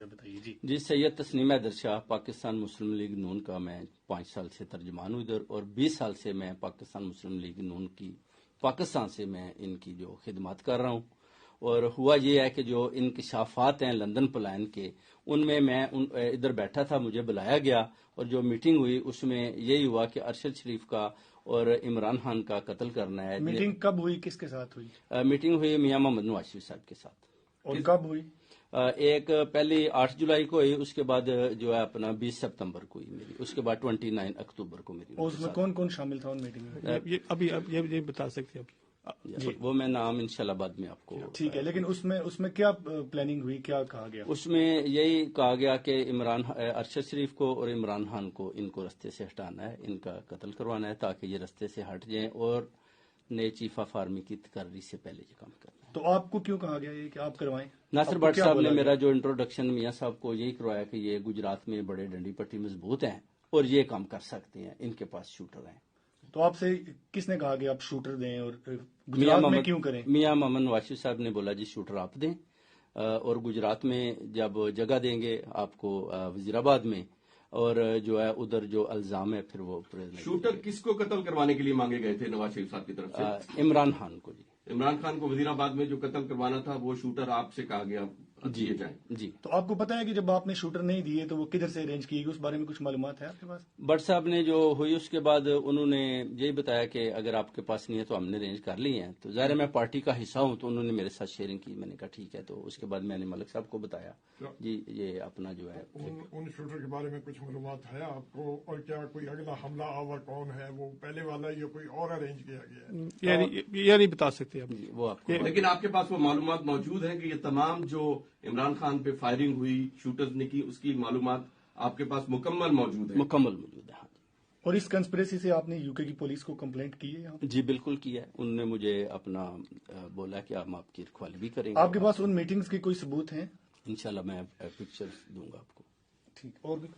بتائیے جی۔ جی، سید تسنیم حیدر شاہ، پاکستان مسلم لیگ نون کا میں 5 سال سے ترجمان ہوں ادھر، اور 20 سال سے میں پاکستان مسلم لیگ نون کی پاکستان سے میں ان کی جو خدمات کر رہا ہوں۔ اور ہوا یہ ہے کہ جو انکشافات ہیں لندن پلان کے، ان میں ادھر بیٹھا تھا، مجھے بلایا گیا، اور جو میٹنگ ہوئی اس میں یہی ہوا کہ ارشد شریف کا اور عمران خان کا قتل کرنا ہے۔ میٹنگ کب ہوئی، کس کے ساتھ ہوئی؟ میٹنگ ہوئی میاں محمد نواز شریف صاحب کے ساتھ۔ اور کب ہوئی؟ ایک پہلی 8 جولائی کو ہوئی، اس کے بعد جو ہے اپنا 20 سپتمبر کو ہوئی میری، اس کے بعد 29 اکتوبر کو میری۔ اس میں کون کون شامل تھا ان میٹنگ میں؟ یہ بتا سکتے ہیں آپ؟ وہ میں نام انشاءاللہ بعد میں آپ کو۔ ٹھیک ہے، لیکن اس میں کیا پلاننگ ہوئی، کیا کہا گیا؟ اس میں یہی کہا گیا کہ ارشد شریف کو اور عمران خان کو ان کو رستے سے ہٹانا ہے، ان کا قتل کروانا ہے تاکہ یہ رستے سے ہٹ جائیں اور نئے چیف آف آرمی کی تقرری سے پہلے یہ کام کرنا ہے۔ تو آپ کو کیوں کہا گیا یہ کہ آپ کروائیں؟ ناصر بٹ صاحب نے میرا جو انٹروڈکشن میاں صاحب کو یہی کروایا کہ یہ گجرات میں بڑے ڈنڈی پٹی مضبوط ہیں اور یہ کام کر سکتے ہیں، ان کے پاس شوٹر ہیں۔ تو آپ سے کس نے کہا کہ آپ شوٹر دیں اور گجرات میں کیوں کریں؟ میاں محمد نواز شریف صاحب نے بولا جی شوٹر آپ دیں، اور گجرات میں جب جگہ دیں گے آپ کو وزیر آباد میں، اور جو ہے ادھر جو الزام ہے پھر وہ شوٹر کس کو قتل کروانے کے لیے مانگے گئے تھے نواز شریف صاحب کی طرف سے؟ عمران خان کو جی۔ عمران خان کو وزیر آباد میں جو قتل کروانا تھا وہ شوٹر آپ سے کہا گیا دیے جائیں۔ جی۔ تو آپ کو پتا ہے کہ جب آپ نے شوٹر نہیں دیے تو وہ کدھر سے ارینج کی گئی، اس بارے میں کچھ معلومات ہے آپ کے پاس؟ بٹ صاحب نے جو ہوئی اس کے بعد انہوں نے یہی بتایا کہ اگر آپ کے پاس نہیں ہے تو ہم نے ارینج کر لی ہیں، تو ظاہر میں پارٹی کا حصہ ہوں تو انہوں نے میرے ساتھ شیئرنگ کی، میں نے کہا ٹھیک ہے۔ تو اس کے بعد میں نے ملک صاحب کو بتایا جی یہ اپنا جو ہے ان شوٹر کے بارے میں کچھ معلومات ہے آپ کو، اور کیا کوئی اگلا حملہ آور کون ہے، وہ پہلے والا یا کوئی اور ارینج کیا گیا ہے؟ یہ نہیں بتا سکتے آپ وہ آپ کو، لیکن آپ کے پاس وہ معلومات موجود ہیں کہ یہ تمام جو عمران خان پہ فائرنگ ہوئی شوٹرز نے کی، اس کی معلومات آپ کے پاس مکمل موجود ہے؟ مکمل موجود ہے، ہاں جی۔ اور اس کنسپریسی سے آپ نے یو کے کی پولیس کو کمپلینٹ کی ہے؟ جی بالکل کیا ہے، انہوں نے مجھے اپنا بولا کہ ہم آپ کی رکھوالی بھی کریں گے۔ آپ کے پاس ان میٹنگز کے کوئی ثبوت ہیں؟ انشاءاللہ میں پکچر دوں گا آپ کو۔ ٹھیک، اور بھی